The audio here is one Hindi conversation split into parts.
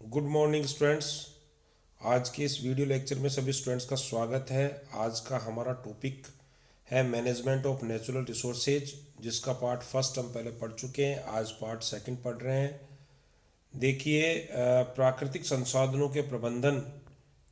Good morning students. आज के इस वीडियो लेक्चर में सभी स्टूडेंट्स का स्वागत है। आज का हमारा टॉपिक है मैनेजमेंट ऑफ नेचुरल रिसोर्सेज, जिसका पार्ट फर्स्ट हम पहले पढ़ चुके हैं। आज पार्ट सेकंड पढ़ रहे हैं। देखिए, प्राकृतिक संसाधनों के प्रबंधन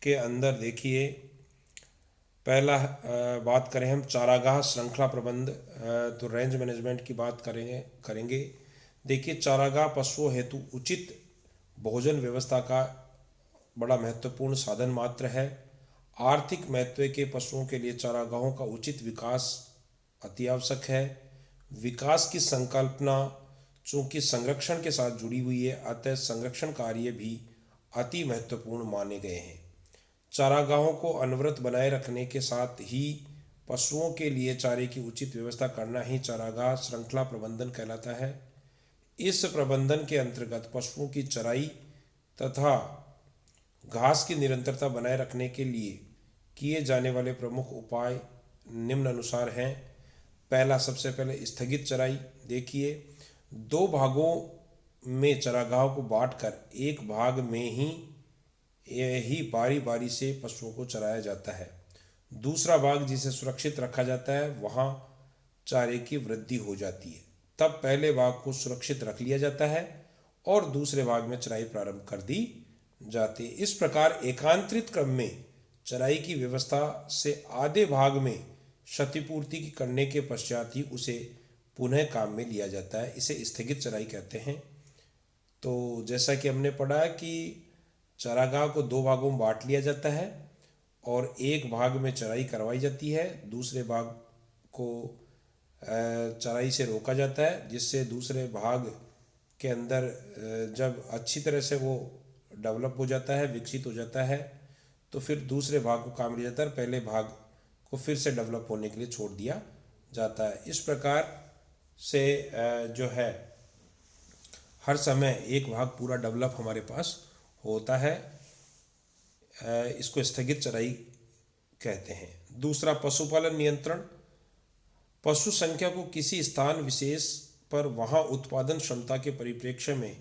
के अंदर देखिए, पहला बात करें हम चारागाह श्रृंखला प्रबंध, तो रेंज मैनेजमेंट की बात करेंगे। देखिए, चारागाह पशुओं हेतु उचित भोजन व्यवस्था का बड़ा महत्वपूर्ण साधन मात्र है। आर्थिक महत्व के पशुओं के लिए चारागाहों का उचित विकास अति आवश्यक है। विकास की संकल्पना चूंकि संरक्षण के साथ जुड़ी हुई है, अतः संरक्षण कार्य भी अति महत्वपूर्ण माने गए हैं। चारागाहों को अनवरत बनाए रखने के साथ ही पशुओं के लिए चारे की उचित व्यवस्था करना ही चारागाह श्रृंखला प्रबंधन कहलाता है। इस प्रबंधन के अंतर्गत पशुओं की चराई तथा घास की निरंतरता बनाए रखने के लिए किए जाने वाले प्रमुख उपाय निम्न अनुसार हैं। पहला, सबसे पहले स्थगित चराई। देखिए, दो भागों में चरागाहों को बांटकर एक भाग में ही बारी बारी से पशुओं को चराया जाता है। दूसरा भाग जिसे सुरक्षित रखा जाता है, वहाँ चारे की वृद्धि हो जाती है। तब पहले भाग को सुरक्षित रख लिया जाता है और दूसरे भाग में चराई प्रारंभ कर दी जाती है। इस प्रकार एकांतरित क्रम में चराई की व्यवस्था से आधे भाग में क्षतिपूर्ति करने के पश्चात ही उसे पुनः काम में लिया जाता है। इसे स्थगित चराई कहते हैं। तो जैसा कि हमने पढ़ा कि चारागाह को दो भागों में बांट लिया जाता है और एक भाग में चराई करवाई जाती है, दूसरे भाग को चराई से रोका जाता है, जिससे दूसरे भाग के अंदर जब अच्छी तरह से वो डेवलप हो जाता है, विकसित हो जाता है, तो फिर दूसरे भाग को काम लिया जाता है, पहले भाग को फिर से डेवलप होने के लिए छोड़ दिया जाता है। इस प्रकार से जो है हर समय एक भाग पूरा डेवलप हमारे पास होता है। इसको स्थगित चराई कहते हैं। दूसरा, पशुपालन नियंत्रण। पशु संख्या को किसी स्थान विशेष पर वहाँ उत्पादन क्षमता के परिप्रेक्ष्य में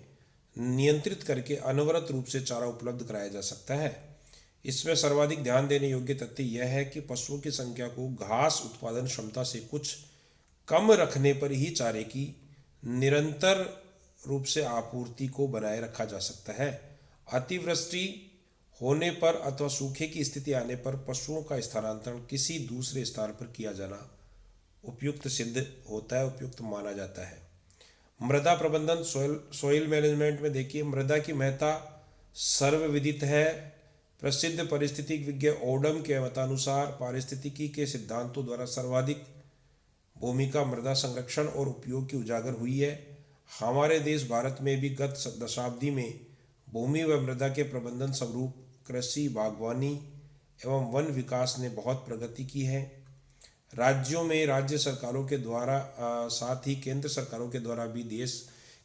नियंत्रित करके अनवरत रूप से चारा उपलब्ध कराया जा सकता है। इसमें सर्वाधिक ध्यान देने योग्य तथ्य यह है कि पशुओं की संख्या को घास उत्पादन क्षमता से कुछ कम रखने पर ही चारे की निरंतर रूप से आपूर्ति को बनाए रखा जा सकता है। अतिवृष्टि होने पर अथवा सूखे की स्थिति आने पर पशुओं का स्थानांतरण किसी दूसरे स्थान पर किया जाना उपयुक्त सिद्ध होता है, उपयुक्त माना जाता है। मृदा प्रबंधन, सोइल मैनेजमेंट में देखिए, मृदा की महत्ता सर्वविदित है। प्रसिद्ध पारिस्थितिक विज्ञ ओडम के मतानुसार पारिस्थितिकी के सिद्धांतों द्वारा सर्वाधिक भूमिका मृदा संरक्षण और उपयोग की उजागर हुई है। हमारे देश भारत में भी गत दशाब्दी में भूमि व मृदा के प्रबंधन स्वरूप कृषि, बागवानी एवं वन विकास ने बहुत प्रगति की है। राज्यों में राज्य सरकारों के द्वारा साथ ही केंद्र सरकारों के द्वारा भी देश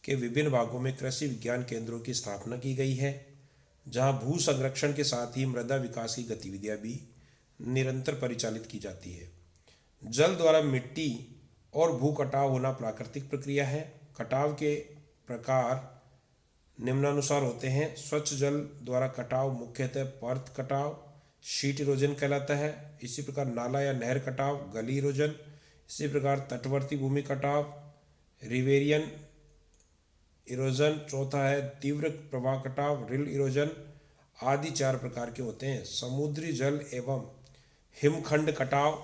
के विभिन्न भागों में कृषि विज्ञान केंद्रों की स्थापना की गई है, जहां भू संरक्षण के साथ ही मृदा विकास की गतिविधियां भी निरंतर परिचालित की जाती है। जल द्वारा मिट्टी और भू कटाव होना प्राकृतिक प्रक्रिया है। कटाव के प्रकार निम्नानुसार होते हैं। स्वच्छ जल द्वारा कटाव मुख्यतः पर्त कटाव, शीट इरोजन कहलाता है। इसी प्रकार नाला या नहर कटाव, गली इरोजन। इसी प्रकार तटवर्ती भूमि कटाव, रिवेरियन इरोजन। चौथा है तीव्र प्रवाह कटाव, रिल इरोजन। आदि चार प्रकार के होते हैं। समुद्री जल एवं हिमखंड कटाव,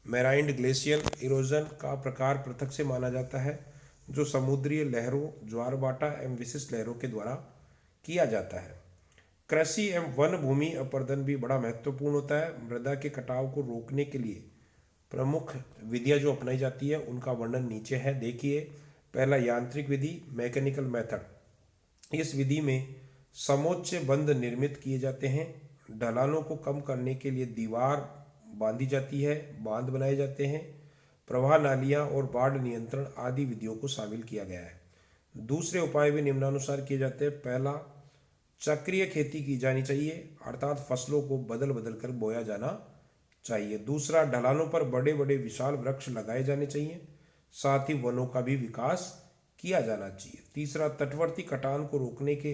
मैराइन ग्लेशियल इरोजन का प्रकार पृथक से माना जाता है, जो समुद्री लहरों, ज्वार भाटा एवं विशिष्ट लहरों के द्वारा किया जाता है। कृषि एवं वन भूमि अपर्दन भी बड़ा महत्वपूर्ण होता है। मृदा के कटाव को रोकने के लिए प्रमुख विधियां जो अपनाई जाती है उनका वर्णन नीचे है। देखिए, पहला, यांत्रिक विधि, मैकेनिकल मेथड। इस विधि में समोच्च बंध निर्मित किए जाते हैं। ढलानों को कम करने के लिए दीवार बांधी जाती है, बांध बनाए जाते हैं। प्रवाह नालियां और बाढ़ नियंत्रण आदि विधियों को शामिल किया गया है। दूसरे उपाय भी निम्नानुसार किए जाते हैं। पहला, चक्रीय खेती की जानी चाहिए, अर्थात फसलों को बदल बदल कर बोया जाना चाहिए। दूसरा, ढलानों पर बड़े बड़े विशाल वृक्ष लगाए जाने चाहिए, साथ ही वनों का भी विकास किया जाना चाहिए। तीसरा, तटवर्ती कटान को रोकने के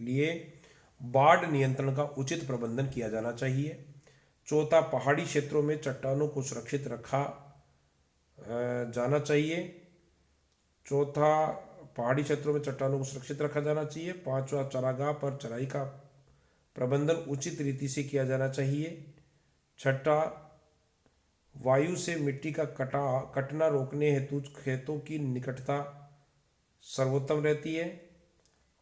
लिए बाढ़ नियंत्रण का उचित प्रबंधन किया जाना चाहिए। चौथा, पहाड़ी क्षेत्रों में चट्टानों को सुरक्षित रखा जाना चाहिए। चौथा, पहाड़ी क्षेत्रों में चट्टानों को सुरक्षित रखा जाना चाहिए। पांचवा, चरागाह पर चराई का प्रबंधन उचित रीति से किया जाना चाहिए। छठा, वायु से मिट्टी का कटना रोकने हेतु खेतों की निकटता सर्वोत्तम रहती है।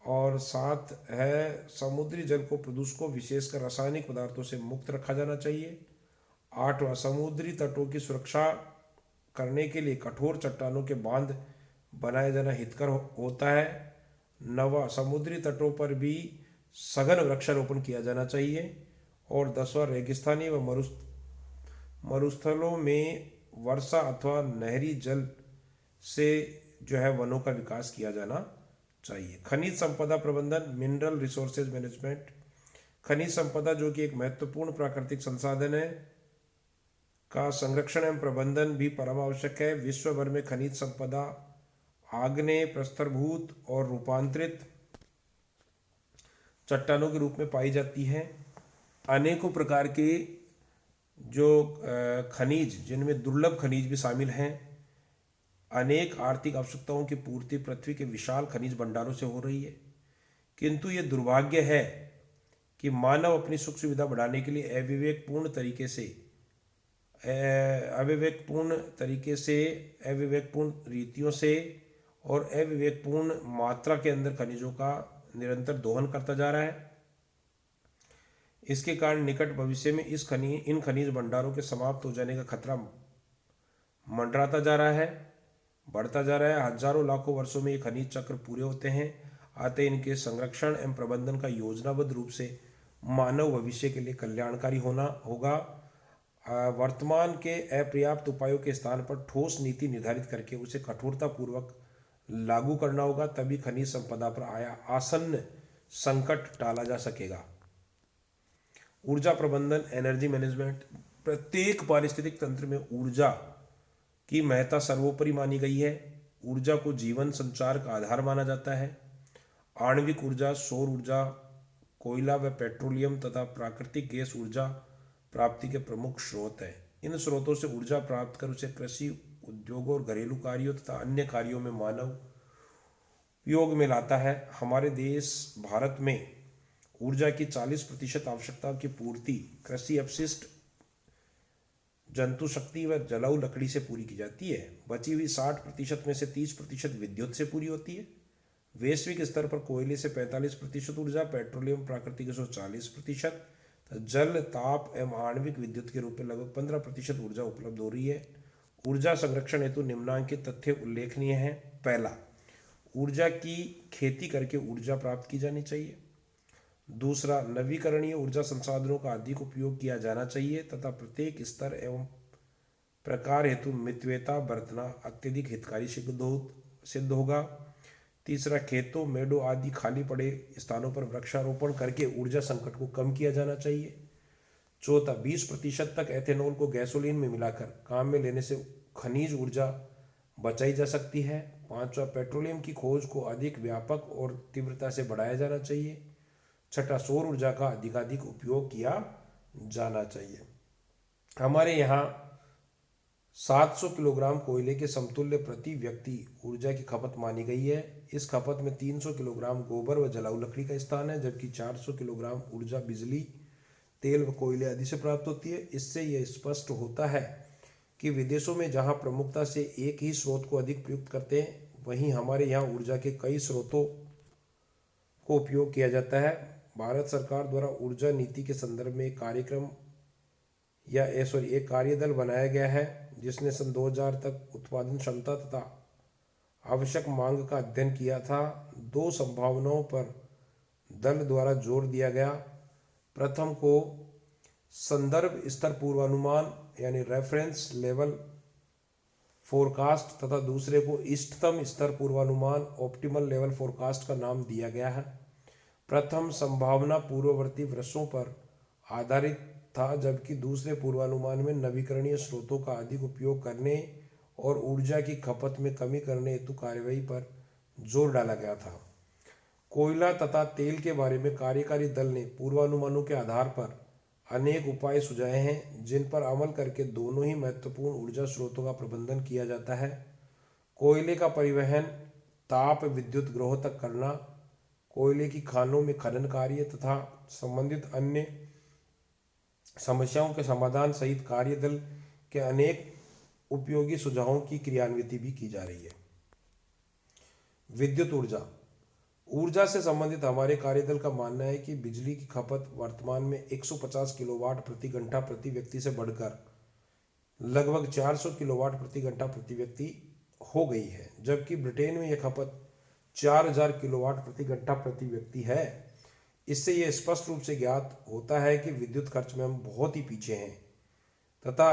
और सात है, समुद्री जल को प्रदूषकों विशेषकर रासायनिक पदार्थों से मुक्त रखा जाना चाहिए। आठवां, समुद्री तटों की सुरक्षा करने के लिए कठोर चट्टानों के बांध बनाया जाना हितकर होता है। नवा, समुद्री तटों पर भी सघन वृक्षारोपण किया जाना चाहिए। और दसवां, रेगिस्तानी व मरुस्थलों में वर्षा अथवा नहरी जल से जो है वनों का विकास किया जाना चाहिए। खनिज संपदा प्रबंधन, मिनरल रिसोर्सेज मैनेजमेंट। खनिज संपदा जो कि एक महत्वपूर्ण प्राकृतिक संसाधन है का संरक्षण एवं प्रबंधन भी परम आवश्यक है। विश्व भर में खनिज संपदा आग्नेय, प्रस्तरभूत और रूपांतरित चट्टानों के रूप में पाई जाती है। अनेकों प्रकार के जो खनिज, जिनमें दुर्लभ खनिज भी शामिल हैं। अनेक आर्थिक आवश्यकताओं की पूर्ति पृथ्वी के विशाल खनिज भंडारों से हो रही है, किंतु ये दुर्भाग्य है कि मानव अपनी सुख सुविधा बढ़ाने के लिए अविवेकपूर्ण रीतियों से और अविवेकपूर्ण मात्रा के अंदर खनिजों का निरंतर दोहन करता जा रहा है। इसके कारण निकट भविष्य में इन खनिज भंडारों के समाप्त हो जाने का खतरा मंडराता जा रहा है, बढ़ता जा रहा है। हजारों लाखों वर्षों में ये खनिज चक्र पूरे होते हैं आते इनके संरक्षण एवं प्रबंधन का योजनाबद्ध रूप से मानव भविष्य के लिए कल्याणकारी होना होगा। वर्तमान के अपर्याप्त उपायों के स्थान पर ठोस नीति निर्धारित करके उसे कठोरतापूर्वक लागू करना होगा, तभी खनिज संपदा पर आया आसन्न संकट टाला जा सकेगा। ऊर्जा प्रबंधन, एनर्जी मैनेजमेंट। प्रत्येक पारिस्थितिक तंत्र में ऊर्जा की महत्ता सर्वोपरि मानी गई है। ऊर्जा को जीवन संचार का आधार माना जाता है। आणविक ऊर्जा, सौर ऊर्जा, कोयला व पेट्रोलियम तथा प्राकृतिक गैस ऊर्जा प्राप्ति के प्रमुख स्रोत हैं। इन स्रोतों से ऊर्जा प्राप्त कर उसे कृषि, उद्योगों और घरेलू कार्यों तथा अन्य कार्यों में मानव उपयोग में लाता है। हमारे देश भारत में ऊर्जा की 40% आवश्यकता की पूर्ति कृषि अपशिष्ट, जंतु शक्ति व जलाऊ लकड़ी से पूरी की जाती है। बची हुई 60% में से 30% विद्युत से पूरी होती है। वैश्विक स्तर पर कोयले से 45% ऊर्जा, पेट्रोलियम, प्राकृतिक गैस 40%, जल, ताप एवं आणविक विद्युत के रूप में लगभग 15% ऊर्जा उपलब्ध हो रही है। ऊर्जा संरक्षण हेतु निम्नलिखित तथ्य उल्लेखनीय हैं। पहला, ऊर्जा की खेती करके ऊर्जा प्राप्त की जानी चाहिए। दूसरा, नवीकरणीय ऊर्जा संसाधनों का अधिक उपयोग किया जाना चाहिए तथा प्रत्येक स्तर एवं प्रकार हेतु मितव्ययता बरतना अत्यधिक हितकारी सिद्ध होगा। तीसरा, खेतों, मेड़ों आदि खाली पड़े स्थानों पर वृक्षारोपण करके ऊर्जा संकट को कम किया जाना चाहिए। चौथा, 20% तक एथेनॉल को गैसोलीन में मिलाकर काम में लेने से खनिज ऊर्जा बचाई जा सकती है। पांचवा, पेट्रोलियम की खोज को अधिक व्यापक और तीव्रता से बढ़ाया जाना चाहिए। छठा, सौर ऊर्जा का अधिकाधिक उपयोग किया जाना चाहिए। हमारे यहाँ 700 किलोग्राम कोयले के समतुल्य प्रति व्यक्ति ऊर्जा की खपत मानी गई है। इस खपत में 300 किलोग्राम गोबर व जलाऊ लकड़ी का स्थान है, जबकि 400 किलोग्राम ऊर्जा बिजली, तेल व कोयले आदि से प्राप्त होती है। इससे यह स्पष्ट होता है कि विदेशों में जहाँ प्रमुखता से एक ही स्रोत को अधिक प्रयुक्त करते हैं, वहीं हमारे यहाँ ऊर्जा के कई स्रोतों को उपयोग किया जाता है। भारत सरकार द्वारा ऊर्जा नीति के संदर्भ में एक कार्यदल बनाया गया है, जिसने सन 2000 तक उत्पादन क्षमता तथा आवश्यक मांग का अध्ययन किया था। दो संभावनाओं पर दल द्वारा जोर दिया गया। प्रथम को संदर्भ स्तर पूर्वानुमान यानी रेफरेंस लेवल फोरकास्ट तथा दूसरे को इष्टतम स्तर पूर्वानुमान ऑप्टिमल लेवल फोरकास्ट का नाम दिया गया है। प्रथम संभावना पूर्ववर्ती वर्षों पर आधारित था, जबकि दूसरे पूर्वानुमान में नवीकरणीय स्रोतों का अधिक उपयोग करने और ऊर्जा की खपत में कमी करने हेतु कार्यवाही पर जोर डाला गया था। कोयला तथा तेल के बारे में कार्यकारी दल ने पूर्वानुमानों के आधार पर अनेक उपाय सुझाए हैं जिन पर अमल करके दोनों ही महत्वपूर्ण ऊर्जा स्रोतों का प्रबंधन किया जाता है। कोयले का परिवहन, ताप विद्युत ग्रहों तक करना, कोयले की खानों में खनन कार्य तथा संबंधित अन्य समस्याओं के समाधान सहित कार्यदल के अनेक उपयोगी सुझावों की क्रियान्विति भी की जा रही है। विद्युत ऊर्जा ऊर्जा से संबंधित हमारे कार्यदल का मानना है कि बिजली की खपत वर्तमान में 150 किलोवाट प्रति घंटा प्रति व्यक्ति से बढ़कर लगभग 400 किलोवाट प्रति घंटा प्रति व्यक्ति हो गई है, जबकि ब्रिटेन में यह खपत 4000 किलोवाट प्रति घंटा प्रति व्यक्ति है। इससे यह स्पष्ट रूप से ज्ञात होता है कि विद्युत खर्च में हम बहुत ही पीछे हैं तथा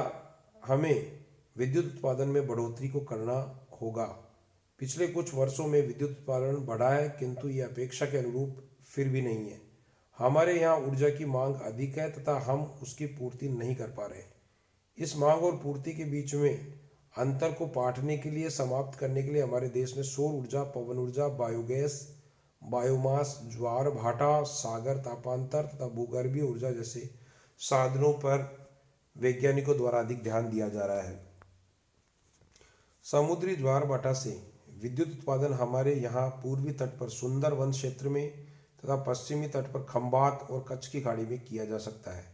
हमें विद्युत उत्पादन में बढ़ोतरी को करना होगा। पिछले कुछ वर्षों में विद्युत उत्पादन बढ़ा है, किंतु यह अपेक्षा के अनुरूप फिर भी नहीं है। हमारे यहाँ ऊर्जा की मांग अधिक है तथा हम उसकी पूर्ति नहीं कर पा रहे। इस मांग और पूर्ति के बीच में अंतर को पाटने के लिए, समाप्त करने के लिए हमारे देश में सौर ऊर्जा, पवन ऊर्जा, बायोगैस, बायोमास, ज्वार भाटा, सागर तापांतर तथा भूगर्भीय ऊर्जा जैसे साधनों पर वैज्ञानिकों द्वारा अधिक ध्यान दिया जा रहा है। समुद्री ज्वार भाटा से विद्युत उत्पादन हमारे यहाँ पूर्वी तट पर सुंदर वन क्षेत्र में तथा पश्चिमी तट पर खंबात और कच्छ की खाड़ी में किया जा सकता है,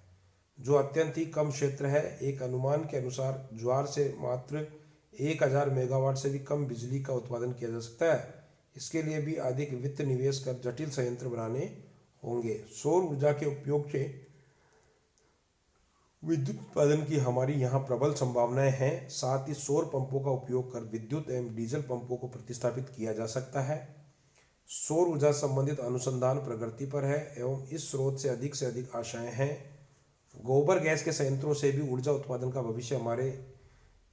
जो अत्यंत ही कम क्षेत्र है। एक अनुमान के अनुसार ज्वार से मात्र 1000 मेगावाट से भी कम बिजली का उत्पादन किया जा सकता है। इसके लिए भी अधिक वित्त निवेश कर जटिल संयंत्र बनाने होंगे। सौर ऊर्जा के उपयोग से विद्युत उत्पादन की हमारी यहाँ प्रबल संभावनाएं हैं। साथ ही सौर पंपों का उपयोग कर विद्युत एवं डीजल पंपों को प्रतिस्थापित किया जा सकता है। सौर ऊर्जा संबंधित अनुसंधान प्रगति पर है एवं इस स्रोत से अधिक आशाएं हैं। गोबर गैस के संयंत्रों से भी ऊर्जा उत्पादन का भविष्य हमारे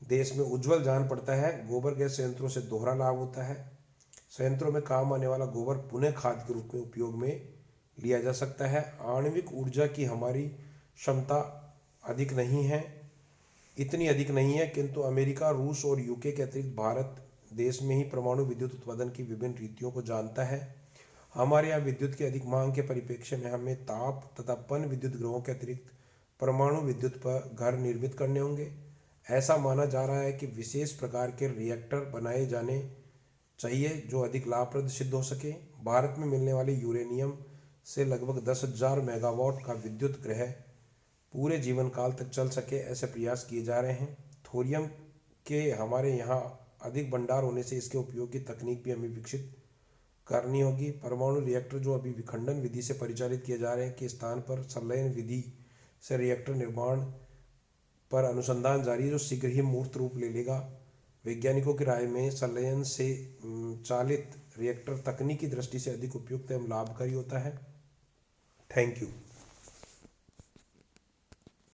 देश में उज्जवल जान पड़ता है। गोबर गैस संयंत्रों से दोहरा लाभ होता है। संयंत्रों में काम आने वाला गोबर पुनः खाद के रूप में उपयोग में लिया जा सकता है। आणविक ऊर्जा की हमारी क्षमता अधिक नहीं है, इतनी अधिक नहीं है, किंतु अमेरिका, रूस और यूके के अतिरिक्त भारत देश में ही परमाणु विद्युत उत्पादन की विभिन्न रीतियों को जानता है। हमारे यहाँ विद्युत की अधिक मांग के परिप्रेक्ष्य में हमें ताप तथा पन विद्युत ग्रहों के अतिरिक्त परमाणु विद्युत पर घर निर्मित करने होंगे। ऐसा माना जा रहा है कि विशेष प्रकार के रिएक्टर बनाए जाने चाहिए जो अधिक लाभप्रद सिद्ध हो सके। भारत में मिलने वाले यूरेनियम से लगभग 10,000 मेगावाट का विद्युत ग्रह पूरे जीवन काल तक चल सके, ऐसे प्रयास किए जा रहे हैं। थोरियम के हमारे यहाँ अधिक भंडार होने से इसके उपयोग की तकनीक भी हमें विकसित करनी होगी। परमाणु रिएक्टर जो अभी विखंडन विधि से परिचालित किए जा रहे हैं के स्थान पर संलयन विधि से रिएक्टर निर्माण पर अनुसंधान जारी है, जो शीघ्र ही मूर्त रूप ले लेगा। वैज्ञानिकों की राय में संलयन से चालित रिएक्टर तकनीकी दृष्टि से अधिक उपयुक्त एवं लाभकारी होता है। Thank you.